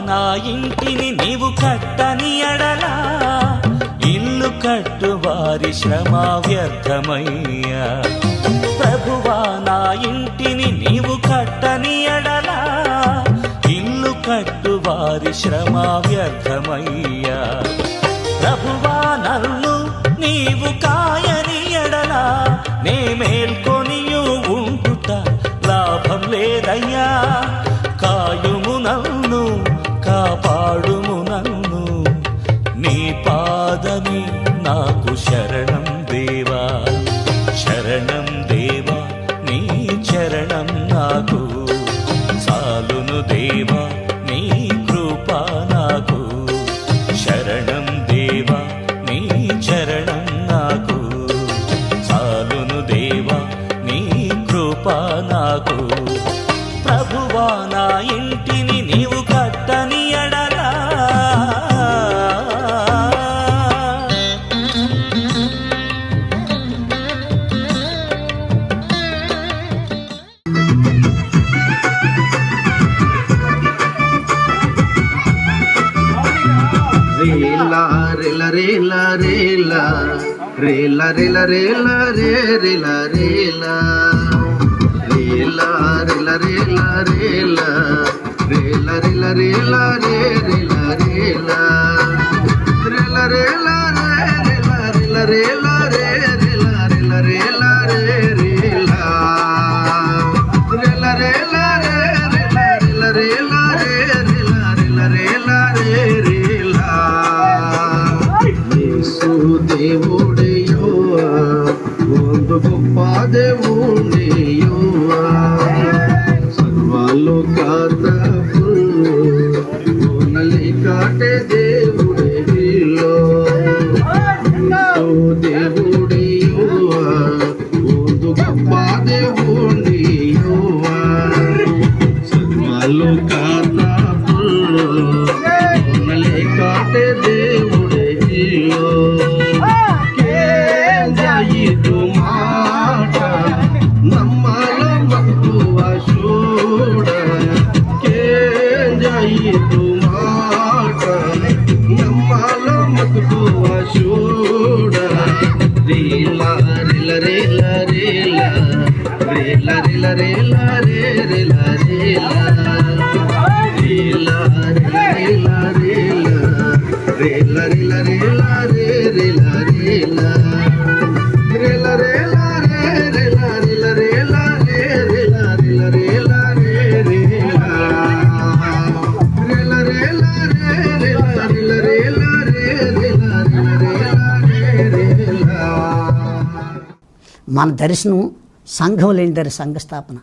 నా ఇంటిని నీవు కట్టని ఎడలా ఇల్లు కట్టు వారి శ్రమ వ్యర్థమయ్యా. ప్రభువా నా ఇంటిని నీవు కట్టని ఎడలా ఇల్లు కట్టు వారి శ్రమ వ్యర్థమయ్యా. ప్రభువా నన్ను నీవు కాయని ఎడలా నే మేల్కొనియు ఉంటుట లాభం లేదయ్యా. కాయుము నన్ను కాపాడుము నన్ను నీ పాదమి నాకు శరణం దేవా. శరణం దేవా నీ చరణం నాకు చాలును దేవా నీ కృప నాకు. శరణం దేవా నీ చరణం నాకు చాలును దేవా నీ కృప నాకు. ప్రభువా నా ఇంటిని నీవు కట్టని ఎడలా రేలా రేలా రేలా రేలా రేలా రేలా రేలా రే రేలా రేలా రేలా రేలా రేలా రేలా రేలా రేలా రేలా రే రేలా రేలా రేలా రేలా రేలా రేలా రేలా రే రేలా రేలా రేలా రే రేలా రేలా రేలా రేలా రేలా రేలా రే రేలా రేలా రేలా రే రేలా. యేసు దేవుడయ్యోవా ಒಂದು ಗొప్ప దేవుడయ్యోవా సర్వలోకాత పూర్ణలి కాటే దేవుడయ్యో. యేసు దేవుడయ్యోవా ಒಂದು గొప్ప దేవుడయ్యోవా సర్వలోకాత పూర్ణలి కాటే దేవుడయ్యో. ಇದು ಮಾಟ ನಮ್ಮಲ ಮಕ್ಕುವ ಶೂಡ ಕೇಂಜಾಯಿತು ಮಾಟ ನಮ್ಮಲ ಮಕ್ಕುವ ಶೂಡ. ರೇಲ ರೇಲ ರೇಲ ರೇಲ ರೇಲ ರೇಲ ರೇಲ ರೇ ರೇಲ ರೇಲ ರೇಲ ರೇಲ ರೇಲ ರೇಲ ರೇಲ ರೇಲ ರೇ ರೇಲ ರೇಲ ರೇಲ ರೇಲ ರೇ ರೇಲ ರೇಲ ರೇಲ ರೇ ರೇಲ ರೇಲ ರೇಲ ರೇ ರೇಲ ರೇಲ ರೇಲ ರೇ ರೇಲ ರೇಲ ರೇಲ ರೇ ರೇಲ ರೇಲ ರೇಲ ರೇ ರೇಲ. మన దర్శనం సంఘం లేని సంఘ స్థాపన.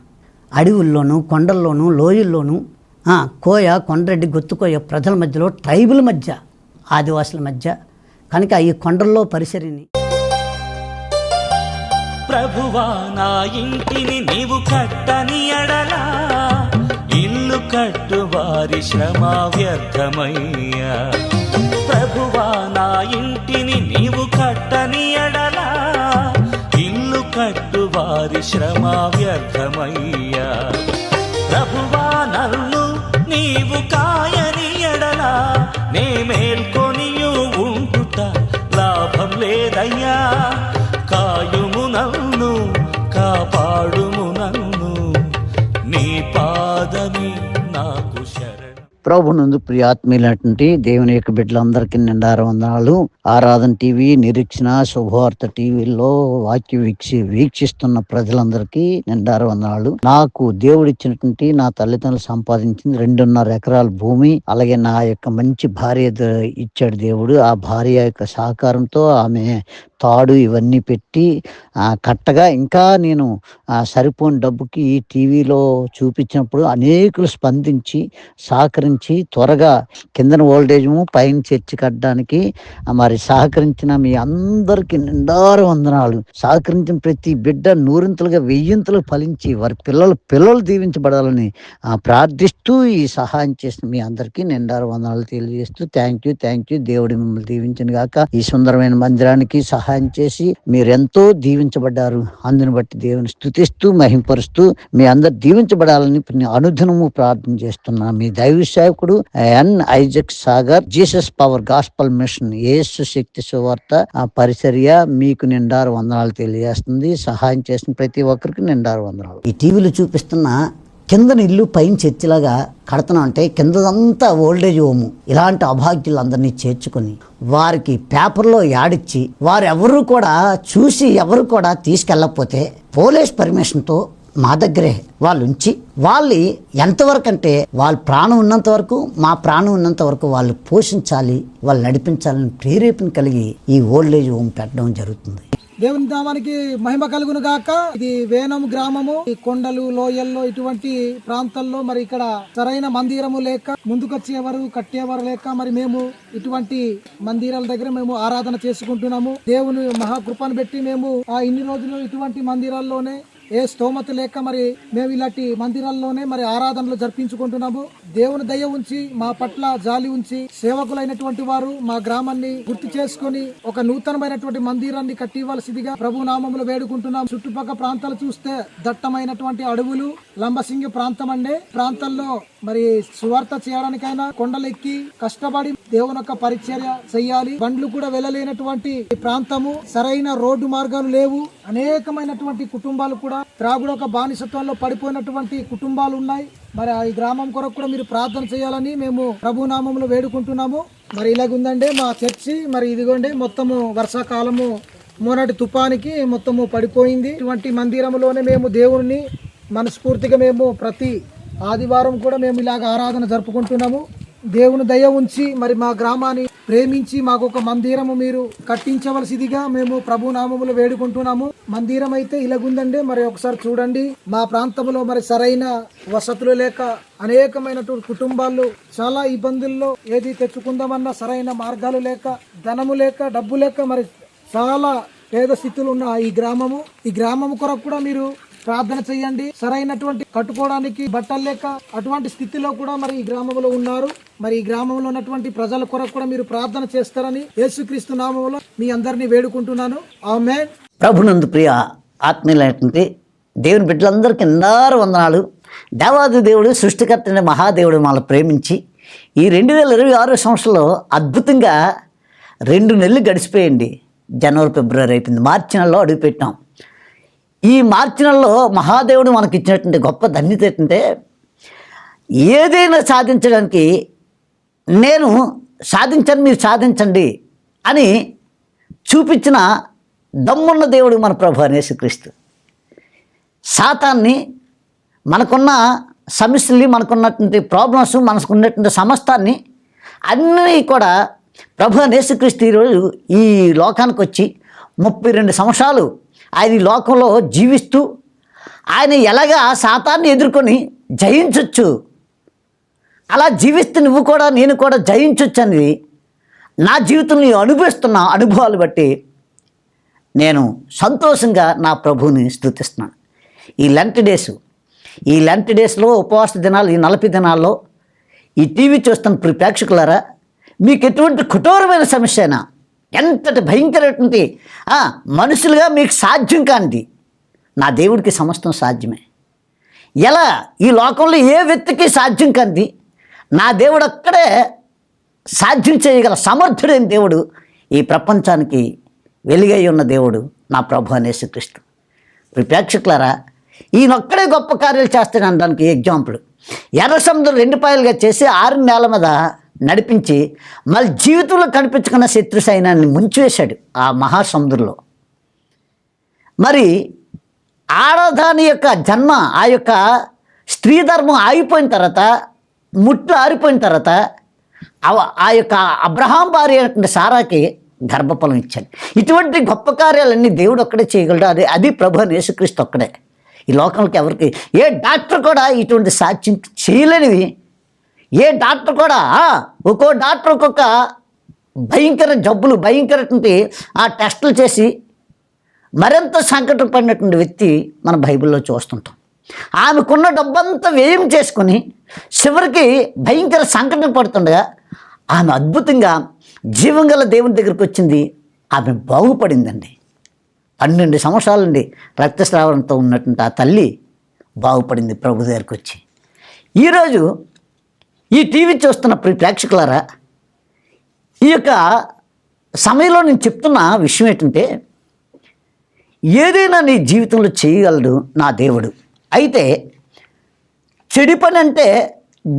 అడవుల్లోనూ కొండల్లోనూ లోయల్లోనూ కోయ కొండరెడ్డి గుత్తుకోయ ప్రజల మధ్యలో ట్రైబుల్ మధ్య ఆదివాసుల మధ్య కనుక ఈ కొండల్లో పరిసరిని. ప్రభువా నా ఇంటిని నీవు కట్టని ఎడలా ఇల్లు కట్టు వారి శ్రమ వ్యర్థమయ్యా. ప్రభువా నా ఇంటిని నీవు కట్టని ఎడలా ఇల్లు కట్టు వారి శ్రమ వ్యర్థమయ్యా. ప్రభువా నన్ను నీవు కాయని ఎడలా నే మేల్కొనియు ఉంటుట లాభం లేదయ్యా. కాయుము నన్ను కాపాడుము నన్ను నీ పాదమి నాకు శరణం. ప్రభునందు ప్రియాత్మీయులైనటువంటి దేవుని యొక్క బిడ్డలందరికీ నిండారు వందనాలు. ఆరాధన టీవీ, నిరీక్షణ, శుభవార్త టీవీలో వాక్య వీక్షిస్తున్న ప్రజలందరికీ నిండారు వందనాలు. నాకు దేవుడిచ్చినటువంటి నా తల్లిదండ్రులు సంపాదించింది 2.5 ఎకరాల భూమి, అలాగే నా యొక్క మంచి భార్య ఇచ్చాడు దేవుడు. ఆ భార్య యొక్క సహకారంతో ఆమె తాడు ఇవన్నీ పెట్టి కట్టగా ఇంకా నేను సరిపోని డబ్బుకి ఈ టీవీలో చూపించినప్పుడు అనేకులు స్పందించి సహకరించి త్వరగా కిందన ఓల్టేజము పైన చర్చి కట్టడానికి మరి సహకరించిన మీ అందరికీ నిండారు వందనాలు. సహకరించిన ప్రతి బిడ్డ 100ంతలుగా 1000ంతలుగా ఫలించి వారి పిల్లలు దీవించబడాలని ప్రార్థిస్తూ ఈ సహాయం చేసిన మీ అందరికీ నిండారు వందనాలు తెలియజేస్తూ థ్యాంక్ యూ దేవుడు మిమ్మల్ని దీవించను గాక. ఈ సుందరమైన మందిరానికి సహాయం సహాయం చేసి మీరెంతో దీవించబడ్డారు. అందుని బట్టి దేవుని స్తుతిస్తూ మహింపరుస్తూ మీ అందరు దీవించబడాలని అనుదినము ప్రార్థన చేస్తున్నా. మీ దైవ సేవకుడు N Isaac Sagar, Jesus power gospel mission, యేసు శక్తి సువార్త పరిచర్య మీకు నిండారు వందనాలు తెలియజేస్తుంది. సహాయం చేసిన ప్రతి ఒక్కరికి నిండారు వందనాలు. ఈ టీవీలో చూపిస్తున్న కిందన ఇల్లు పైన చర్చిలాగా కడుతున్నాం అంటే కిందదంతా ఓల్డేజ్ హోము. ఇలాంటి అభాగ్యులందరినీ చేర్చుకొని వారికి పేపర్లో యాడిచ్చి వారు ఎవరు కూడా చూసి ఎవరు కూడా తీసుకెళ్ళకపోతే పోలీస్ పర్మిషన్తో మా దగ్గరే వాళ్ళు ఉంచి వాళ్ళు ఎంతవరకు అంటే వాళ్ళ ప్రాణం ఉన్నంత వరకు, మా ప్రాణం ఉన్నంత వరకు వాళ్ళు పోషించాలి, వాళ్ళు నడిపించాలని ప్రేరేపణ కలిగి ఈ ఓల్డేజ్ హోమ్ పెట్టడం జరుగుతుంది. దేవుని నామానికి మహిమ కలుగును గాక. ఇది వేనం గ్రామము. ఈ కొండలు లోయల్లో ఇటువంటి ప్రాంతాల్లో మరి ఇక్కడ సరైన మందిరము లేక, ముందుకొచ్చేవారు కట్టేవారు లేక, మరి మేము ఇటువంటి మందిరాల దగ్గర మేము ఆరాధన చేసుకుంటున్నాము. దేవుని మహాకృపను పెట్టి మేము ఇన్ని రోజులు ఇటువంటి మందిరాల్లోనే ఏ స్తోమత లేక మరి మేము ఇలాంటి మందిరాల్లోనే మరి ఆరాధనలు జరిపించుకుంటున్నాము. దేవుని దయ ఉంచి మా పట్ల జాలి ఉంచి సేవకులైనటువంటి వారు మా గ్రామాన్ని గుర్తు చేసుకొని ఒక నూతనమైనటువంటి మందిరాన్ని కట్టివ్వాల్సిందిగా ప్రభు నామములో వేడుకుంటున్నాం. చుట్టుపక్కల ప్రాంతాలు చూస్తే దట్టమైనటువంటి అడవులు, లంబసింగి ప్రాంతం అండి. ప్రాంతాల్లో మరి సువార్త చేయడానికైనా కొండలెక్కి కష్టపడి దేవుని యొక్క పరిచర్య చెయ్యాలి. బండ్లు కూడా వెళ్ళలేనటువంటి ప్రాంతము, సరైన రోడ్డు మార్గాలు లేవు. అనేకమైనటువంటి కుటుంబాలు కూడా త్రాగుడు ఒక బానిసత్వంలో పడిపోయినటువంటి కుటుంబాలు ఉన్నాయి. మరి ఈ గ్రామం కొరకు కూడా మీరు ప్రార్థన చేయాలని మేము ప్రభు నామములో వేడుకుంటున్నాము. మరి ఇలాగుందండి మా చర్చి. మరి ఇదిగోండి మొత్తము వర్షాకాలము మొన్నటి తుఫానికి మొత్తము పడిపోయింది. ఇటువంటి మందిరంలోనే మేము దేవుని మనస్ఫూర్తిగా మేము ప్రతి ఆదివారం కూడా మేము ఇలాగ ఆరాధన జరుపుకుంటున్నాము. దేవుని దయ ఉంచి మరి మా గ్రామాన్ని ప్రేమించి మాకు ఒక మందిరము మీరు కట్టించవలసిదిగా మేము ప్రభు నామములో వేడుకుంటున్నాము. మందిరం అయితే ఇలాగుందండి. మరి ఒకసారి చూడండి. మా ప్రాంతంలో మరి సరైన వసతులు లేక అనేకమైనటువంటి కుటుంబాలు చాలా ఇబ్బందుల్లో ఏది తెచ్చుకుందామన్నా సరైన మార్గాలు లేక, ధనము లేక, డబ్బు లేక మరి చాలా పేద స్థితులు ఉన్న ఈ గ్రామము కొరకు కూడా మీరు ప్రార్థన చేయండి. సరైనటువంటి కట్టుకోవడానికి బట్టలు లేక అటువంటి స్థితిలో కూడా మరి ఈ గ్రామంలో ఉన్నారు. మరి ఈ గ్రామంలో ఉన్నటువంటి ప్రజల కొరకు కూడా మీరు ప్రార్థన చేస్తారని యేసుక్రీస్తు నామములో మీ అందరినీ వేడుకుంటున్నాను. ఆమేన్. ప్రభునందు ప్రియ ఆత్మీయులైనటువంటి దేవుని బిడ్డలందరికీ నిండారు వందనాలు. దేవాది దేవుడు, సృష్టికర్త అయిన మహాదేవుడు మనల్ని ప్రేమించి ఈ 2026 సంవత్సరంలో అద్భుతంగా 2 నెలలు గడిచిపోయింది. జనవరి, ఫిబ్రవరి అయిపోయింది. మార్చి నెలలో అడుగుపెట్టాం. ఈ మార్చి నెలలో మహాదేవుడు మనకి ఇచ్చినటువంటి గొప్ప ధన్యత ఏంటంటే, ఏదైనా సాధించడానికి నేను సాధించండి, మీరు సాధించండి అని చూపించిన దమ్మున్న దేవుడు మన ప్రభు యేసుక్రీస్తు. సాతాన్ని, మనకున్న సమస్యల్ని, మనకున్నటువంటి ప్రాబ్లమ్స్, మనకున్నటువంటి సమస్తాన్ని అన్నీ కూడా ప్రభు యేసుక్రీస్తు ఈరోజు ఈ లోకానికి వచ్చి 32 సంవత్సరాలు ఆయన ఈ లోకంలో జీవిస్తూ ఆయన ఎలాగా సాతాన్ని ఎదుర్కొని జయించవచ్చు, అలా జీవిస్తే నువ్వు కూడా నేను కూడా జయించవచ్చు అనేది నా జీవితంలో అనుభవిస్తున్న అనుభవాలు బట్టి నేను సంతోషంగా నా ప్రభువుని స్తుతిస్తున్నాను. ఈ లెంట్ డేస్లో ఉపవాస దినాలు, ఈ 40 దినాల్లో ఈ టీవీ చూస్తున్న ప్రేక్షకులారా, మీకు ఎటువంటి కఠోరమైన సమస్య అయినా, ఎంతటి భయంకరటువంటి మనుషులుగా మీకు సాధ్యం కాంతి నా దేవుడికి సమస్తం సాధ్యమే. ఎలా ఈ లోకంలో ఏ వ్యక్తికి సాధ్యం కాంతి నా దేవుడు అక్కడే సాధ్యం చేయగల సమర్థుడైన దేవుడు, ఈ ప్రపంచానికి వెలుగై ఉన్న దేవుడు నా ప్రభు యేసుక్రీస్తు. ప్రేక్షకులారా, ఈయనొక్కడే గొప్ప కార్యాలు చేస్తాడు అనడానికి ఎగ్జాంపుల్, ఎర్ర సముద్రం 2 పాయలుగా చేసి 6 నేల మీద నడిపించి మళ్ళీ జీవితంలో కనిపించుకున్న శత్రు సైన్యాన్ని ముంచివేశాడు ఆ మహాసముద్రంలో. మరి ఆడదాని యొక్క జన్మ, ఆ యొక్క స్త్రీ ధర్మం ఆగిపోయిన తర్వాత, ముట్లు ఆరిపోయిన తర్వాత ఆ యొక్క అబ్రహాం భార్య అయినటువంటి సారాకి గర్భఫలం ఇచ్చాడు. ఇటువంటి గొప్ప కార్యాలన్నీ దేవుడు ఒక్కడే చేయగలడు. అది ప్రభు యేసుక్రీస్తు ఒక్కడే. ఈ లోకంలోకి ఎవరికి ఏ డాక్టర్ కూడా ఇటువంటి సాధ్యం చేయలేనివి. ఏ డాక్టర్ కూడా ఒక్కో డాక్టర్ ఒక్కొక్క భయంకర జబ్బులు, భయంకరటువంటి టెస్టులు చేసి మరింత సంకటం పడినటువంటి వ్యక్తి మన బైబిల్లో చూస్తుంటాం. ఆమెకున్న డబ్బంతా వ్యయం చేసుకొని చివరికి భయంకర సంకటం పడుతుండగా ఆమె అద్భుతంగా జీవం గల దేవుని దగ్గరికి వచ్చింది. ఆమె బాగుపడిందండి. 12 సంవత్సరాల నుండి రక్తస్రావంతో ఉన్నటువంటి ఆ తల్లి బాగుపడింది ప్రభు దగ్గరికి వచ్చి. ఈరోజు ఈ టీవీ చూస్తున్న ప్రేక్షకులారా, ఈ యొక్క సమయంలో నేను చెప్తున్న విషయం ఏంటంటే, ఏదైనా నీ జీవితంలో చేయగలడు నా దేవుడు. అయితే చెడు పని అంటే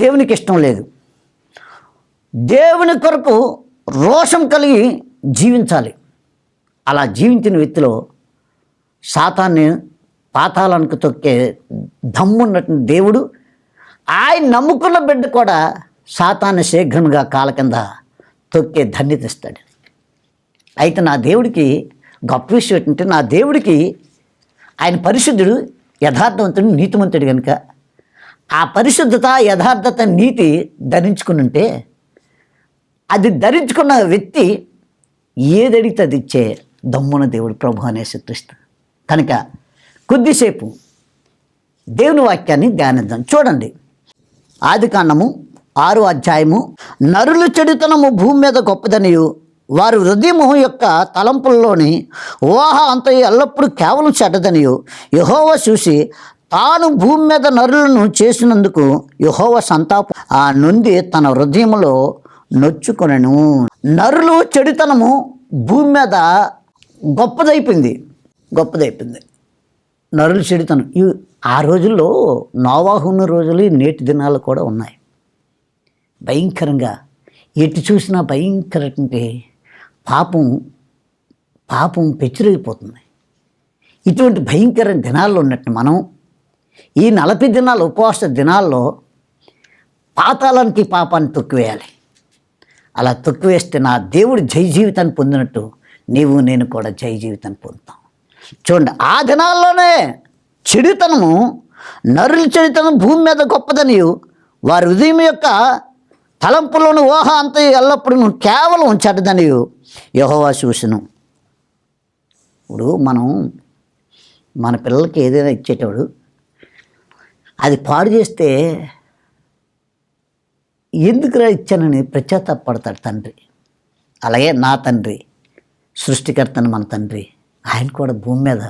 దేవునికి ఇష్టం లేదు. దేవుని కొరకు రోషం కలిగి జీవించాలి. అలా జీవించిన వ్యక్తిలో సాతాన్ని పాతాళానికి తొక్కే దమ్మున్నటువంటి దేవుడు, ఆయన నమ్ముకున్న బిడ్డ కూడా సాతాన్ని శీఘ్రంగా కాళ్ళ కింద తొక్కే ధన్యత ఇస్తాడు. అయితే నా దేవుడికి గొప్ప విషయం ఏంటంటే, నా దేవుడికి ఆయన పరిశుద్ధుడు, యథార్థవంతుడు, నీతిమంతుడు కనుక ఆ పరిశుద్ధత, యథార్థత, నీతి ధరించుకుని ఉంటే అది ధరించుకున్న వ్యక్తి ఏదడిగితే అది ఇచ్చే దమ్మున దేవుడు ప్రభు అనే శక్తిస్తాడు. కనుక కొద్దిసేపు దేవుని వాక్యాన్ని ధ్యానిద్దాం. చూడండి, ఆదికాండము 6వ అధ్యాయము. నరులు చెడుతనము భూమి మీద గొప్పదనియు వారి హృదయము యొక్క తలంపుల్లోని ఊహ అంత ఎల్లప్పుడూ కేవలం చెడ్డదనియు యెహోవా చూసి తాను భూమి మీద నరులను చేసినందుకు యెహోవా సంతాపం ఆ నుండి తన హృదయంలో నొచ్చుకొనెను. నరులు చెడుతనము భూమి మీద గొప్పదైపోయింది. నరులు చెడుతనం ఆ రోజుల్లో నోవాహు ఉన్న రోజులు నేటి దినాలు కూడా ఉన్నాయి. భయంకరంగా ఎటు చూసినా భయంకరంటే పాపం పెచ్చురైపోతుంది. ఇటువంటి భయంకర దినాల్లో ఉన్నట్టు మనం ఈ 40 దినాల ఉపవాస దినాల్లో పాతాళానికి పాపాన్ని తొక్కివేయాలి. అలా తొక్కివేస్తే నా దేవుడు జయ జీవితాన్ని పొందినట్టు నీవు నేను కూడా జయ జీవితాన్ని పొందుతాం. చూడండి, ఆ దినాల్లోనే చెడుతనము, నరుల చెడుతనం భూమి మీద గొప్పదనియు వారి హృదయం యొక్క తలంపులోని ఊహ అంత ఎల్లప్పుడూ కేవలం చెడ్డదనియు యెహోవా చూసెను. ఇప్పుడు మన పిల్లలకి ఏదైనా ఇచ్చేటప్పుడు అది పాడు చేస్తే ఎందుకురా ఇచ్చానని పశ్చాత్తాపడతాడు తండ్రి. అలాగే నా తండ్రి, సృష్టికర్తను మన తండ్రి, ఆయన కూడా భూమి మీద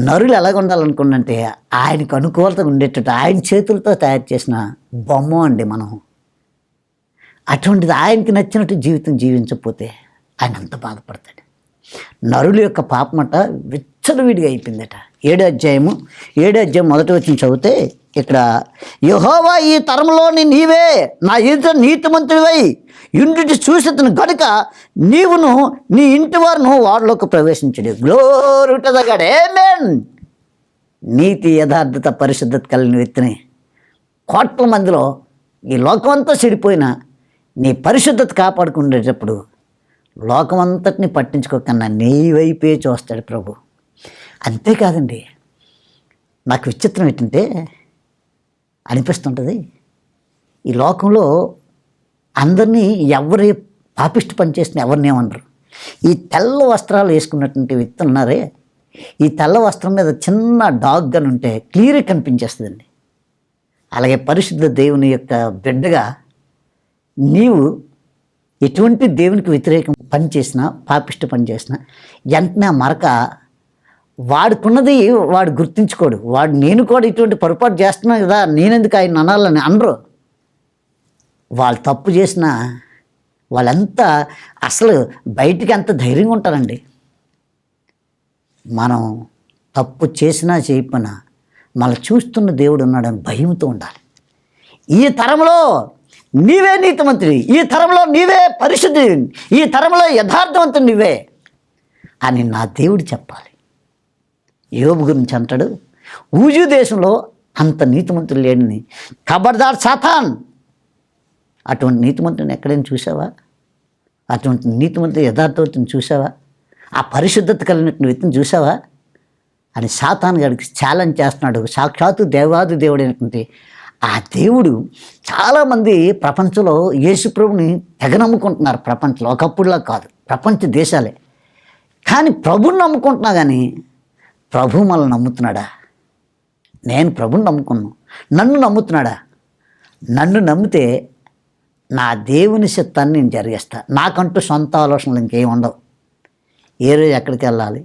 నరులు ఎలాగ ఉండాలనుకున్నంటే ఆయనకు అనుకూలతగా ఉండేటట్టు ఆయన చేతులతో తయారు చేసిన బొమ్మ అండి మనం. అటువంటిది ఆయనకి నచ్చినట్టు జీవితం జీవించకపోతే ఆయన అంత బాధపడతాడు. నరుల యొక్క పాపమట విచ్చలవిడిగా అయిపోయిందట. 7వ అధ్యాయం 1వ వచనం చదివితే ఇక్కడ, యెహోవా ఈ తరంలోని నీవే నా ఎదుట నీతిమంతుడివై ఇంటిని చూసేతను గనుక నీవును నీ ఇంటి వారును వారిలోకి ప్రవేశించడు. గ్లోరీ టు ద గాడ్, ఆమేన్. నీతి, యథార్థత, పరిశుద్ధత కలిగిన వ్యక్తిని కోట్ల మందిలో ఈ లోకమంతా చెడిపోయినా నీ పరిశుద్ధత కాపాడుకునేటప్పుడు లోకమంతటిని పట్టించుకోకన్నా నీ వైపే చూస్తాడు ప్రభు. అంతేకాదండి, నాకు విచిత్రం ఏంటంటే అనిపిస్తుంటుంది, ఈ లోకంలో అందరినీ ఎవరి పాపిష్టి పని చేసిన ఎవరిని ఏమన్నారు. ఈ తెల్ల వస్త్రాలు వేసుకున్నటువంటి వ్యక్తి ఉన్నారే, ఈ తెల్ల వస్త్రం మీద చిన్న డాగ్ గన్ ఉంటే క్లియర్గా కనిపించేస్తుందండి. అలాగే పరిశుద్ధ దేవుని యొక్క బిడ్డగా నీవు ఎటువంటి దేవునికి వ్యతిరేకం పని చేసినా, పాపిష్టి పని చేసినా వెంటనే మరక వాడుకున్నది వాడు గుర్తించుకోడు. నేను కూడా ఇటువంటి పొరపాటు చేస్తున్నాను కదా, నేనెందుకు ఆయన అనాలని అనరు. వాళ్ళు తప్పు చేసినా వాళ్ళంతా అసలు బయటికి ఎంత ధైర్యంగా ఉంటారండి. మనం తప్పు చేసినా చేయకపోయినా మళ్ళీ చూస్తున్న దేవుడు ఉన్నాడని భయంతో ఉండాలి. ఈ తరంలో నీవే నీతిమంతుడి, ఈ తరంలో నీవే పరిశుద్ధుడి, ఈ తరంలో యథార్థవంతుడు నీవే అని నా దేవుడు చెప్పాలి. యోబు గురించి అంటాడు, ఊజు దేశంలో అంత నీతిమంతుడు లేడని, ఖబర్దార్ సాతాన్. అటువంటి నీతిమంతుని ఎక్కడైనా చూసావా? అటువంటి నీతిమంతుడు యథార్థవంతుని చూసావా? ఆ పరిశుద్ధత కలిగినటువంటి వ్యక్తిని చూసావా అని సాతాన్ గారికి ఛాలెంజ్ చేస్తున్నాడు. సాక్షాత్తు దేవాది దేవుడైనటువంటి ఆ దేవుడు చాలామంది ప్రపంచంలో యేసుప్రభుని తెగ నమ్ముకుంటున్నారు. ప్రపంచంలో ఒకప్పుడులా కాదు, ప్రపంచ దేశాలే. కానీ ప్రభుని నమ్ముకుంటున్నా కానీ ప్రభు మనల్ని నమ్ముతున్నాడా? నేను ప్రభుని నమ్ముకున్నాను, నన్ను నమ్ముతున్నాడా? నన్ను నమ్మితే నా దేవుని చిత్తాన్ని నేను జరిగేస్తా. నాకంటూ సొంత ఆలోచనలు ఇంకేం ఉండవు. ఏ రోజు ఎక్కడికి వెళ్ళాలి,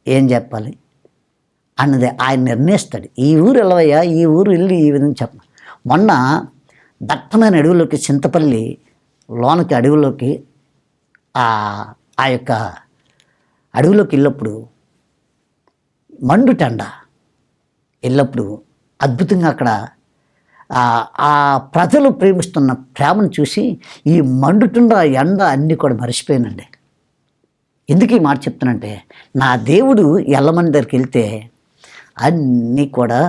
ఏం చెప్పాలి అన్నది ఆయన నిర్ణయిస్తాడు. ఈ ఊరు వెళ్ళవయ్యా, ఈ ఊరు వెళ్ళి ఈ విధంగా చెప్ప. మొన్న దట్టమైన అడవిలోకి, చింతపల్లి లోనకి అడవిలోకి ఆ యొక్క అడవిలోకి వెళ్ళినప్పుడు, మండుటెండ వెళ్ళినప్పుడు అద్భుతంగా అక్కడ ఆ ప్రజలు ప్రేమిస్తున్న ప్రేమను చూసి ఈ మండుతుండ ఎండ అన్నీ కూడా మర్చిపోయానండి. ఎందుకు ఈ మాట చెప్తానంటే, నా దేవుడు ఎల్లమని దగ్గరికి వెళ్తే అన్నీ కూడా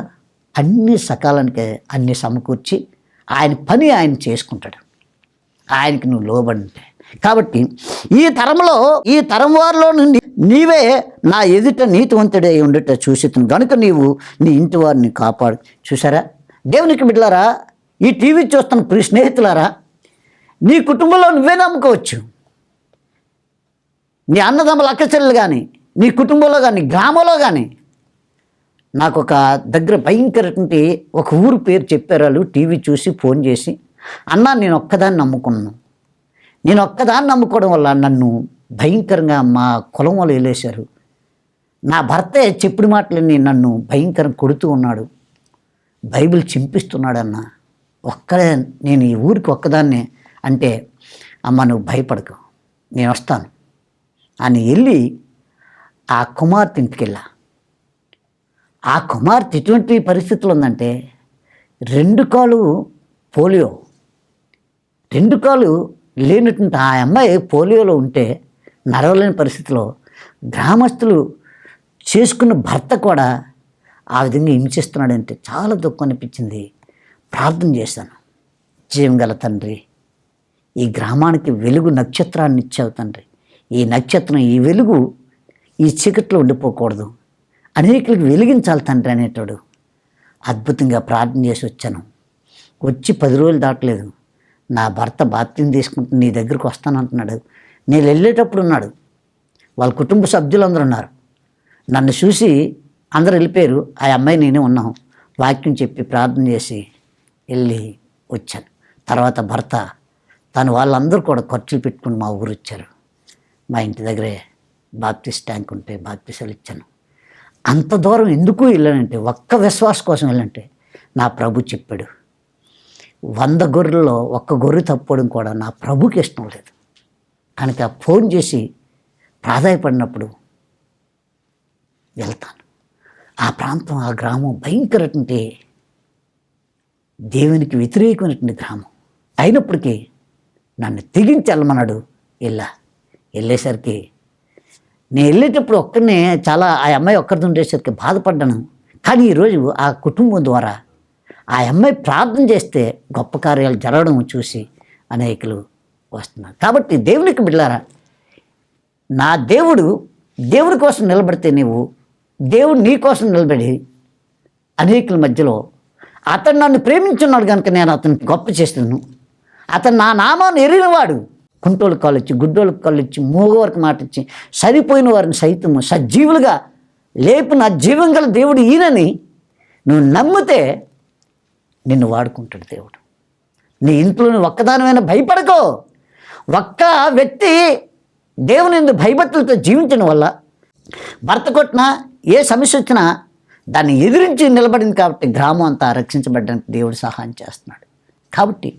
అన్ని సకాలానికి అన్నీ సమకూర్చి ఆయన పని ఆయన చేసుకుంటాడు, ఆయనకి నువ్వు లోబడితే. కాబట్టి ఈ తరంలో, ఈ తరం వారిలో నుండి నీవే నా ఎదుట నీతివంతుడై ఉండట చూసితును కనుక నీవు నీ ఇంటి వారిని కాపాడు. చూసారా దేవునికి బిడ్డలారా, ఈ టీవీ చూస్తున్న ప్రియ స్నేహితులారా, నీ కుటుంబంలో నువ్వే నమ్ముకోవచ్చు. నీ అన్నదమ్ముల అక్కచెల్లెలు కానీ, నీ కుటుంబంలో కానీ, గ్రామంలో కానీ. నాకు ఒక దగ్గర భయంకరటువంటి ఒక ఊరు పేరు చెప్పారు వాళ్ళు, టీవీ చూసి ఫోన్ చేసి, అన్నా నేను ఒక్కదాన్ని నమ్ముకున్నాను, నేను ఒక్కదాన్ని నమ్ముకోవడం వల్ల నన్ను భయంకరంగా మా కులం వాళ్ళు వెళ్ళేశారు, నా భర్తే చెప్పుడు మాటలని నన్ను భయంకరంగా కొడుతూ ఉన్నాడు, బైబిల్ చింపిస్తున్నాడన్న, ఒక్కడే నేను ఈ ఊరికి ఒక్కదాన్నే అంటే, అమ్మ నువ్వు భయపడకు, నేను వస్తాను అని వెళ్ళి ఆ కుమార్తె ఇంటికి వెళ్ళా. ఆ కుమార్తె ఎటువంటి పరిస్థితులు ఉందంటే, 2 కాళ్ళు పోలియో, 2 కాళ్ళు లేనటువంటి ఆ అమ్మాయి పోలియోలో ఉంటే నడవలేని పరిస్థితిలో గ్రామస్తులు చేసుకున్న భర్త కూడా ఆ విధంగా హింసిస్తున్నాడంటే చాలా దుఃఖం అనిపించింది. ప్రార్థన చేశాను, జీవం గల తండ్రి, ఈ గ్రామానికి వెలుగు నక్షత్రాన్ని ఇచ్చావు తండ్రి, ఈ నక్షత్రం, ఈ వెలుగు ఈ చీకట్లో ఉండిపోకూడదు, అనేకులకు వెలిగించాలి తండ్రి అనేటాడు. అద్భుతంగా ప్రార్థన చేసి వచ్చాను. వచ్చి 10 రోజులు దాటలేదు, నా భర్త బాప్తిజం తీసుకుంటూ నీ దగ్గరికి వస్తానంటున్నాడు. నేను వెళ్ళేటప్పుడు ఉన్నాడు, వాళ్ళ కుటుంబ సభ్యులందరూ ఉన్నారు. నన్ను చూసి అందరూ వెళ్ళిపోయారు, ఆ అమ్మాయి నేనే ఉన్నాం. వాక్యం చెప్పి ప్రార్థన చేసి వెళ్ళి వచ్చాను. తర్వాత భర్త వాళ్ళందరూ కూడా ఖర్చులు పెట్టుకుని మా ఊరు వచ్చారు. మా ఇంటి దగ్గరే బాప్తిస్ట్ ట్యాంక్ ఉంటే బాప్తిసాలు ఇచ్చాను. అంత దూరం ఎందుకు వెళ్ళానంటే, ఒక్క విశ్వాస కోసం వెళ్ళంటే నా ప్రభు చెప్పాడు, 100 గొర్రెల్లో 1 గొర్రె తప్పడం కూడా నా ప్రభుకి ఇష్టం లేదు. కనుక ఫోన్ చేసి ప్రాధాయపడినప్పుడు వెళ్తాను. ఆ ప్రాంతం, ఆ గ్రామం భయంకరటువంటి దేవునికి వ్యతిరేకమైనటువంటి గ్రామం అయినప్పటికీ నన్ను తెగించి వెళ్ళమన్నాడు. వెళ్ళేసరికి నేను వెళ్ళేటప్పుడు ఒక్కరినే చాలా, ఆ అమ్మాయి ఒక్కరితో ఉండేసరికి బాధపడ్డాను. కానీ ఈరోజు ఆ కుటుంబం ద్వారా ఆ అమ్మాయి ప్రార్థన చేస్తే గొప్ప కార్యాలు జరగడం చూసి అనేకులు వస్తున్నారు. కాబట్టి దేవునికి బిడ్డలారా, నా దేవుడి కోసం నిలబడితే దేవుడు నీ కోసం నిలబడి అనేకుల మధ్యలో, అతను నన్ను ప్రేమించున్నాడు కనుక నేను అతనికి గొప్ప చేస్తున్నాను, అతను నా నామాన్ని ఎరిగినవాడు, కుంటోళ్ళకి కాళ్ళు ఇచ్చి, గుడ్డోళ్ళకి కాళ్ళు ఇచ్చి, మూగవారికి మాట ఇచ్చి, సరిపోయిన వారిని సైతము సజీవులుగా లేపిన జీవం గల దేవుడు ఈయనని నువ్వు నమ్మితే నిన్ను వాడుకుంటాడు దేవుడు. నీ ఇంట్లో ఒక్కదానివైనా భయపడకో. ఒక్క వ్యక్తి దేవుని యందు భయభక్తులతో జీవించడం వల్ల భర్త కొట్టినా, ఏ సమస్య వచ్చినా దాన్ని ఎదిరించి నిలబడింది. కాబట్టి గ్రామం అంతా రక్షించబడడానికి దేవుడు సహాయం చేస్తున్నాడు. కాబట్టి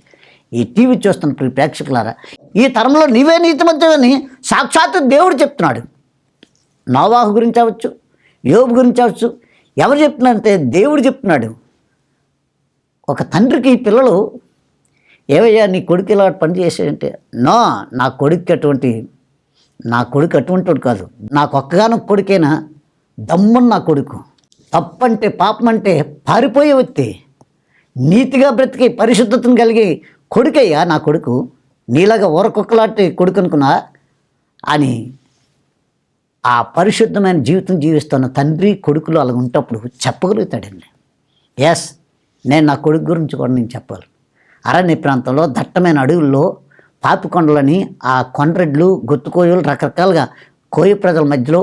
ఈ టీవీ చూస్తున్న ప్రేక్షకులారా, ఈ తరంలో నీవే నీతిమంతుడని సాక్షాత్తు దేవుడు చెప్తున్నాడు. నోవాహు గురించి అవ్వచ్చు, యోబు గురించి అవ్వచ్చు, ఎవరు చెప్తున్నారంటే దేవుడు చెప్తున్నాడు. ఒక తండ్రికి పిల్లలు, ఏవయ్యా నీ కొడుకు ఇలా పని చేసేయంటే, నా కొడుకు అటువంటి కాదు, నాకు ఒక్కగానో కొడుకైనా దమ్మున్న నా కొడుకు, తప్పంటే పాపం అంటే పారిపోయే వ్యక్తి, నీతిగా బ్రతికి పరిశుద్ధతను కలిగి కొడుకయ్యా నా కొడుకు, నీలాగా ఊరకొక్కలాంటి కొడుకు అనుకున్నా అని ఆ పరిశుద్ధమైన జీవితం జీవిస్తున్న తండ్రి కొడుకులు అలా ఉంటప్పుడు చెప్పగలుగుతాడండి. ఎస్, నేను నా కొడుకు గురించి కూడా నేను చెప్పాలి. అరణ్య ప్రాంతంలో దట్టమైన అడవుల్లో పాపికొండలని, ఆ కొండ్రెడ్లు, గొత్తుకోయలు, రకరకాలుగా కోయ ప్రజల మధ్యలో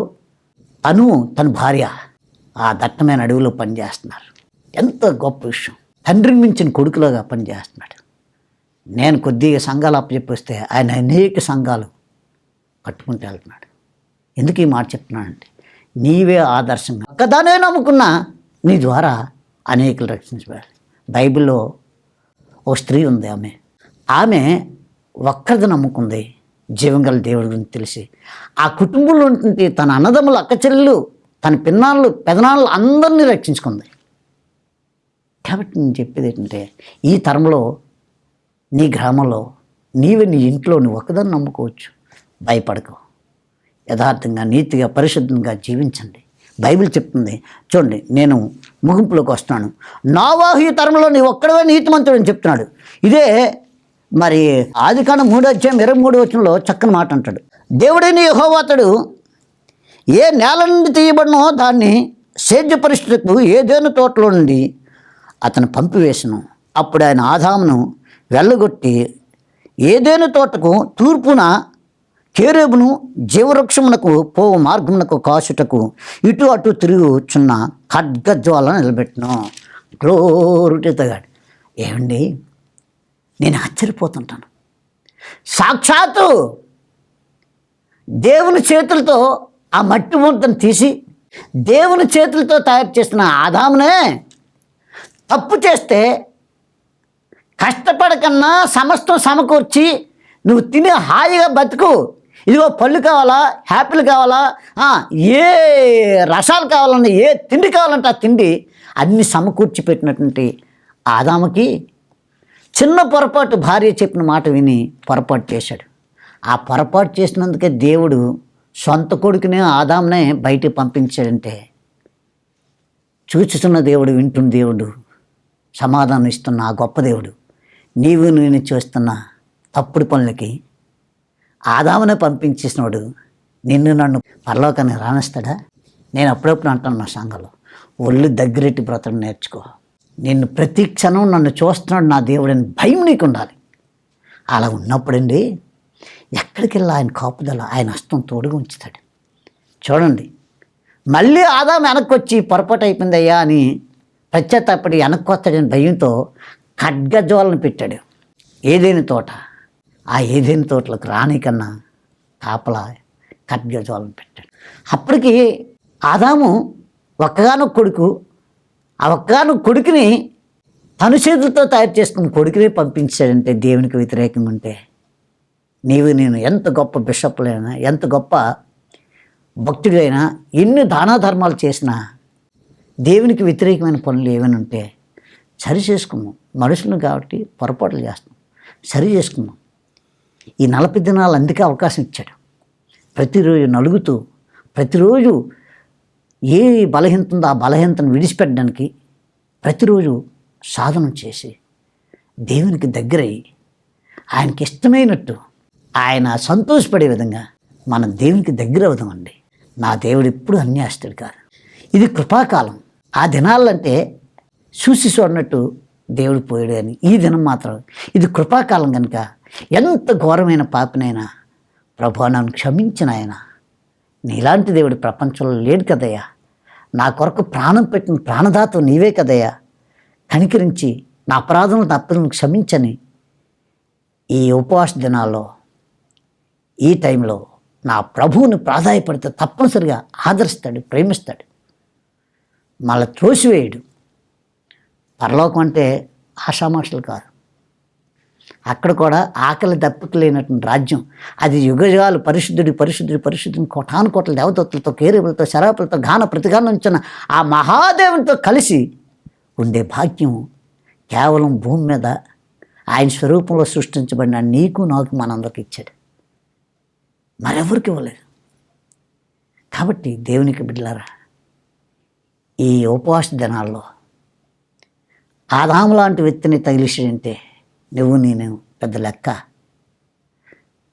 తన భార్య ఆ దట్టమైన అడవిలో పనిచేస్తున్నారు. ఎంత గొప్ప విషయం. తండ్రిని మించిన కొడుకులాగా పనిచేస్తున్నాడు. నేను కొద్దిగా సంఘాలు అప్పచెప్పిస్తే ఆయన అనేక సంఘాలు కట్టుకుంటూ వెళ్తున్నాడు. ఎందుకు ఈ మాట చెప్తున్నానంటే నీవే ఆదర్శంగా ఒక్కదానే నమ్ముకున్నా నీ ద్వారా అనేకులు రక్షించబడాలి. బైబిల్లో ఓ స్త్రీ ఉంది, ఆమె ఒక్కరిది నమ్ముకుంది, జీవంగల దేవుడి గురించి తెలిసి ఆ కుటుంబంలో ఉంటుంటే తన అన్నదమ్ములు, అక్కచెల్లెలు, తన పిన్నాళ్ళు, పెదనాళ్ళు అందరినీ రక్షించుకుంది. కాబట్టి నేను చెప్పేది ఏంటంటే ఈ తరంలో నీ గ్రామంలో నీవే నీ ఇంట్లో నువ్వు ఒక్కదాన్ని నమ్ముకోవచ్చు. భయపడకు, యథార్థంగా నీతిగా పరిశుద్ధంగా జీవించండి. బైబిల్ చెప్తుంది చూడండి, నేను ముగింపులోకి వస్తున్నాను. నోవాహు ఈ తరంలో నీ ఒక్కడవే నీతిమంతుడు అని చెప్తున్నాడు. ఇదే మరి ఆదికాండం 3:23 చక్కని మాట అంటాడు. దేవుడైన యెహోవా అతడు ఏ నేల నుండి తీయబడినో దాన్ని సేద్యపరిస్థితులకు ఏదేను తోటలో నుండి అతను పంపివేసను. అప్పుడు ఆయన ఆదామును వెళ్ళగొట్టి ఏదేను తోటకు తూర్పున కేరేబును జీవవృక్షమునకు పోవు మార్గమునకు కాచుటకు ఇటు అటు తిరుగుచున్న ఖడ్గజ్వాలను నిలబెట్టును. Glory to God. ఏమండి, నేను ఆశ్చర్యపోతుంటాను. సాక్షాత్తు దేవుని చేతులతో ఆ మట్టి ముద్దను తీసి దేవుని చేతులతో తయారు చేసిన ఆదామునే తప్పు చేస్తే కష్టపడకన్నా సమస్తం సమకూర్చి నువ్వు తిని హాయిగా బతుకు, ఇదిగో పళ్ళు కావాలా, హ్యాపీలు కావాలా, ఏ రసాలు కావాలన్నా, ఏ తిండి కావాలంటే ఆ తిండి అన్నీ సమకూర్చి పెట్టినటువంటి ఆదాముకి చిన్న పొరపాటు, భార్య చెప్పిన మాట విని పొరపాటు చేశాడు. ఆ పొరపాటు చేసినందుకే దేవుడు సొంత కొడుకునే ఆదామునే బయటికి పంపించాడంటే చూచుతున్న దేవుడు, వింటున్న దేవుడు, సమాధానం ఇస్తున్న ఆ గొప్ప దేవుడు నీవు నేను చేస్తున్న తప్పుడు పనులకి ఆదామునే పంపించేసినవాడు నిన్ను నన్ను పరలోకాన్ని రానిస్తాడా? నేను అప్పుడప్పుడు అంటాను మా సంఘంలో, ఒళ్ళు దగ్గరెట్టి బ్రతకడం నేర్చుకో. నిన్ను ప్రతి క్షణం నన్ను చూస్తున్నాడు నా దేవుడని భయం నీకు ఉండాలి. అలా ఉన్నప్పుడండి ఎక్కడికి వెళ్ళా ఆయన కాపుదల, ఆయన హస్తం తోడుగా ఉంచుతాడు. చూడండి, మళ్ళీ ఆదాము వెనక్కి వచ్చి పొరపాటు అయిపోయిందయ్యా అని పశ్చాత్తాపడి వెనక్కి వస్తాడని భయంతో ఖడ్గజ్వాలను పెట్టాడు ఏదైనా తోట. ఆ ఏదైనా తోటలకు రానికన్నా కాపలా ఖడ్గజ్వాలను పెట్టాడు. అప్పటికి ఆదాము ఒక్కగానొక్క కొడుకు, ఆ ఒక్కగానొక్క కొడుకుని తను చేతులతో తయారు చేసుకున్న కొడుకునే పంపించాడంటే దేవునికి వ్యతిరేకంగా ఉంటే నీవు నేను ఎంత గొప్ప బిషప్లైనా, ఎంత గొప్ప భక్తుడైనా, ఎన్ని దానాధర్మాలు చేసినా దేవునికి వ్యతిరేకమైన పనులు ఏమైనా ఉంటే సరి చేసుకున్నాం. మనుషులు కాబట్టి పొరపాట్లు చేస్తాం, సరి చేసుకున్నాం. ఈ 40 దినాలు అందుకే అవకాశం ఇచ్చాడు. ప్రతిరోజు నలుగుతూ, ప్రతిరోజు ఏ బలహీనత ఉందో ఆ బలహీనతను విడిచిపెట్టడానికి ప్రతిరోజు సాధన చేసి దేవునికి దగ్గరయ్యి ఆయనకి ఇష్టమైనట్టు, ఆయన సంతోషపడే విధంగా మనం దేవునికి దగ్గర అవుదామండి. నా దేవుడు ఎప్పుడు అన్యాయస్తుడు కాదు. ఇది కృపాకాలం. ఆ దినాలంటే చూసి చూడనట్టు దేవుడు పోయాడు అని, ఈ దినం మాత్రం ఇది కృపాకాలం కనుక ఎంత ఘోరమైన పాపినైనా ప్రభువా నన్ను క్షమించిన ఆయన, నీలాంటి దేవుడు ప్రపంచంలో లేడు కదయ్యా, నా కొరకు ప్రాణం పెట్టిన ప్రాణదాత నీవే కదయ్యా, కనికరించి నా అపరాధములు తప్పులను క్షమించని ఈ ఉపవాస దినాల్లో, ఈ టైంలో నా ప్రభువుని ప్రాధాయపడితే తప్పనిసరిగా ఆదరిస్తాడు, ప్రేమిస్తాడు, మళ్ళీ త్రోసివేయడు. పరలోకం అంటే ఆషామాషలు కాదు. అక్కడ కూడా ఆకలి దప్పిక లేనటువంటి రాజ్యం. అది యుగజాలు పరిశుద్ధుడి పరిశుద్ధుడి పరిశుద్ధుని కోటాను కోట్ల దేవతలతో, కేరేబులతో, శరాపులతో, గాన ప్రతిగానం ఉంచిన ఆ మహాదేవునితో కలిసి ఉండే భాగ్యం కేవలం భూమి మీద ఆయన స్వరూపంలో సృష్టించబడిన నీకు నాకు మనందరికి ఇచ్చాడు, మరెవరికి ఇవ్వలేదు. కాబట్టి దేవునికి బిడ్డలారా, ఈ ఉపవాస దినాల్లో ఆదాము లాంటి వ్యక్తిని తగిలిసాడంటే నువ్వు నేను పెద్ద లెక్క.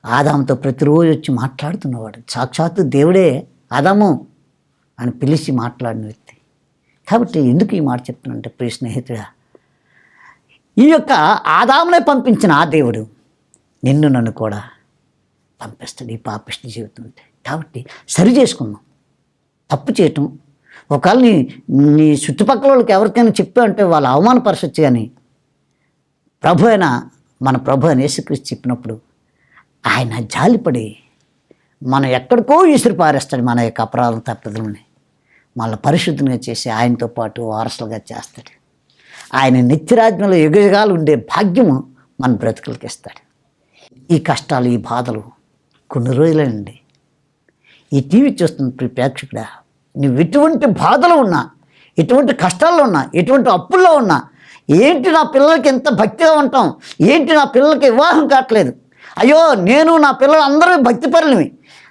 ఆదాముతో ప్రతిరోజు వచ్చి మాట్లాడుతున్నవాడు సాక్షాత్తు దేవుడే ఆదాము అని పిలిచి మాట్లాడిన వ్యక్తి. కాబట్టి ఎందుకు ఈ మాట చెప్తున్నానంటే ప్రియ స్నేహితుడా, ఈ యొక్క ఆదామునే పంపించిన ఆ దేవుడు నిన్ను నన్ను కూడా పంపిస్తాడు ఈ పాపిష్టి జీవితం ఉంటే. కాబట్టి సరి చేసుకుందాం. తప్పు చేయటం ఒకవేళ నీ చుట్టుపక్కల వాళ్ళకి ఎవరికైనా చెప్పావంటే వాళ్ళు అవమానపరచచ్చు, కానీ ప్రభు అయిన మన ప్రభు అని యేసుక్రీస్తు చెప్పినప్పుడు ఆయన జాలిపడి మనం ఎక్కడికో విసిరి పారేస్తాడు మన యొక్క అపరాధం తప్పిదలని. మళ్ళీ పరిశుద్ధంగా చేసి ఆయనతో పాటు వారసులుగా చేస్తాడు. ఆయన నిత్యరాజ్యంలో యుగయుగాలు ఉండే భాగ్యము మన బ్రతుకులకి ఇస్తాడు. ఈ కష్టాలు, ఈ బాధలు కొన్ని రోజులేనండి. ఈ టీవీ చూస్తున్న ప్రేక్షకుడా, నువ్వు ఎటువంటి బాధలు ఉన్నా, ఎటువంటి కష్టాల్లో ఉన్నా, ఎటువంటి అప్పుల్లో ఉన్నా, ఏంటి నా పిల్లలకి ఎంత భక్తిగా ఉంటాం, ఏంటి నా పిల్లలకి వివాహం కావట్లేదు, అయ్యో నేను నా పిల్లలు అందరూ భక్తి పరులవి,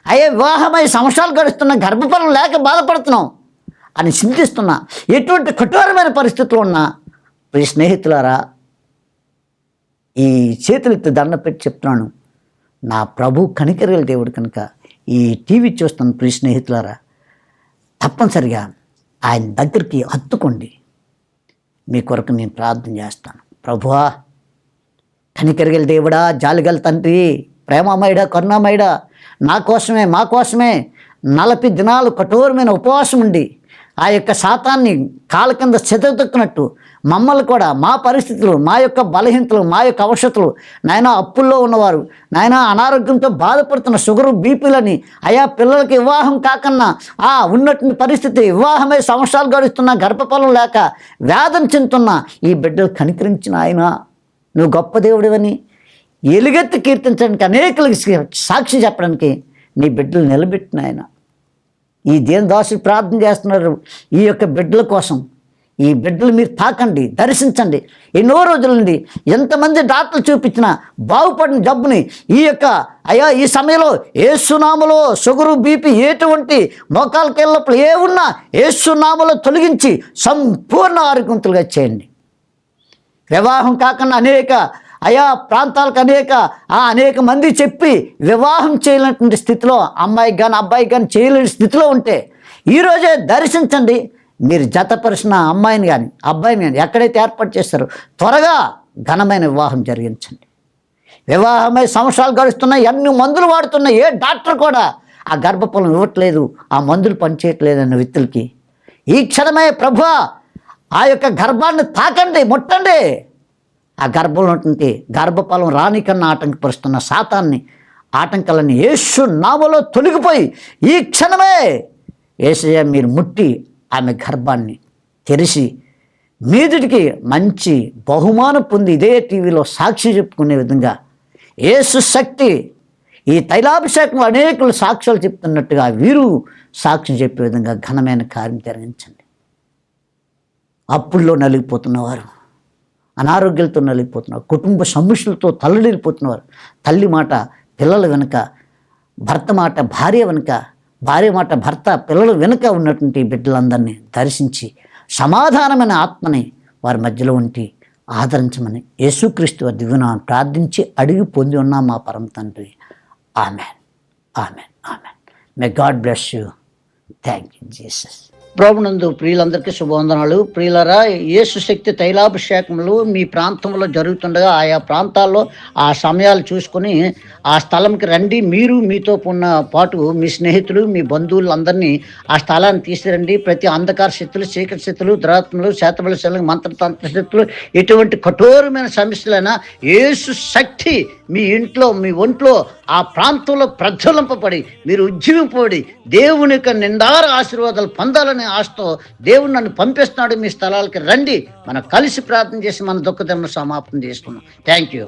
అయ్యే వివాహమై సంవత్సరాలు గడుస్తున్న గర్భఫలం లేక బాధపడుతున్నాం అని చింతిస్తున్నా, ఎటువంటి కఠోరమైన పరిస్థితులు ఉన్నా, ప్రియ స్నేహితులారా, ఈ చేతులెత్తి దండ పెట్టి చెప్తున్నాను, నా ప్రభు కనికరగల దేవుడు కనుక ఈ టీవీ చూస్తున్న ప్రియ స్నేహితులారా, తప్పనిసరిగా ఆయన దగ్గరికి హత్తుకోండి. మీ కొరకు నేను ప్రార్థన చేస్తాను. ప్రభువా, కనికరగల దేవుడా, జాలిగల తండ్రి, ప్రేమమయుడా, కరుణామయుడా, నా కోసమే మా కోసమే 40 దినాలు కఠోరమైన ఉపవాసం ఉండి ఆ యొక్క శాతాన్ని కాళ్ళ కింద చెదతొక్కినట్టు మమ్మల్ని కూడా మా పరిస్థితులు, మా యొక్క బలహీనతలు, మా యొక్క అవసరతలు, నాయన అప్పుల్లో ఉన్నవారు, నాయన అనారోగ్యంతో బాధపడుతున్న షుగరు, బీపీలని, అయా పిల్లలకి వివాహం కాకన్నా ఉన్నటువంటి పరిస్థితి, వివాహమై సంవత్సరాలు గడుస్తున్న గర్భఫలం లేక వేదన చెందుతున్న ఈ బిడ్డలు కనికరించిన ఆయన నువ్వు గొప్ప దేవుడివని ఎలుగెత్తి కీర్తించడానికి, అనేకులకి సాక్షి చెప్పడానికి నీ బిడ్డలు నిలబెట్టిన ఆయన. ఈ దీనదాసులు ప్రార్థన చేస్తున్నారు ఈ యొక్క బిడ్డల కోసం. ఈ బిడ్డలు మీరు తాకండి, దర్శించండి. ఎన్నో రోజుల నుండి ఎంతమంది డాక్టర్లు చూపించినా బాగుపడిన జబ్బుని ఈ సమయంలో యేసునామలో షుగరు, బీపీ, ఎటువంటి మోకాలకి వెళ్ళినప్పుడు ఏ ఉన్నా యేసునామలో తొలగించి సంపూర్ణ ఆరోగ్యవంతులుగా చేయండి. వివాహం కాకుండా అనేక ప్రాంతాలకు అనేక మంది చెప్పి వివాహం చేయలేనటువంటి స్థితిలో, అమ్మాయికి కానీ అబ్బాయికి కానీ చేయలేని స్థితిలో ఉంటే ఈరోజే దర్శించండి. మీరు జతపరిచిన అమ్మాయిని కానీ అబ్బాయిని కానీ ఎక్కడైతే ఏర్పాటు చేస్తారో త్వరగా ఘనమైన వివాహం జరిగించండి. వివాహమై సంవత్సరాలు గడుస్తున్నా, ఎన్ని మందులు వాడుతున్నా ఏ డాక్టర్ కూడా ఆ గర్భఫలం ఇవ్వట్లేదు, ఆ మందులు పనిచేయట్లేదు అన్న వ్యక్తులకి ఈ క్షణమే ప్రభువా ఆ యొక్క గర్భాన్ని తాకండి, ముట్టండి. ఆ గర్భంలో ఉంటుంది గర్భఫలం రానికన్నా ఆటంకపరుస్తున్న సాతాన్ని, ఆటంకాలన్నీ యేసు నామములో తొలగిపోయి ఈ క్షణమే యేసయ్య మీరు ముట్టి ఆమె గర్భాన్ని తెరిచి మీదుడికి మంచి బహుమానం పొంది ఇదే టీవీలో సాక్షి చెప్పుకునే విధంగా యేసు శక్తి, ఈ తైలాభిషేకంలో అనేకులు సాక్ష్యాలు చెప్తున్నట్టుగా వీరు సాక్షి చెప్పే విధంగా ఘనమైన కార్యం జరిగించండి. అప్పుల్లో నలిగిపోతున్నవారు, అనారోగ్యాలతో నలిగిపోతున్నారు, కుటుంబ సమస్యలతో తల్లడిల్లిపోతున్నవారు, తల్లి మాట పిల్లల వెనుక, భర్త మాట భార్య వెనుక, భార్య మాట భర్త పిల్లల వెనుక ఉన్నటువంటి బిడ్డలందరినీ దర్శించి సమాధానమైన ఆత్మని వారి మధ్యలో ఉండి ఆదరించమని యేసుక్రీస్తు వారి దివ్యనామమున ప్రార్థించి అడిగి పొంది ఉన్నాం మా పరమ తండ్రి. Amen, amen, amen. May God bless you. Thank you Jesus. ప్రభునందు ప్రియులందరికీ శుభవందనాలు. ప్రియులరా, యేసు శక్తి తైలాభిషేకములు మీ ప్రాంతంలో జరుగుతుండగా ఆయా ప్రాంతాల్లో ఆ సమయాలు చూసుకొని ఆ స్థలంకి రండి. మీరు మీతో ఉన్న పాటు మీ స్నేహితులు, మీ బంధువులు అందరినీ ఆ స్థలాన్ని తీసుకురండి. ప్రతి అంధకార శక్తులు, చీకటి శక్తులు, దురాత్మలు, శాతబల శక్తులు, మంత్రతంత్ర శక్తులు, ఎటువంటి కఠోరమైన సమస్యలైనా యేసు శక్తి మీ ఇంట్లో, మీ ఒంట్లో, ఆ ప్రాంతంలో ప్రజ్వలింపబడి మీరు ఉజ్జీవింపబడి దేవుని యొక్క నిండార ఆశీర్వాదాలు పొందాలని ఆశతో దేవుడు నన్ను పంపిస్తున్నాడు. మీ స్థలాలకి రండి, మనం కలిసి ప్రార్థన చేసి మన దుఃఖదలను సమాప్తం చేసుకున్నాం. Thank you.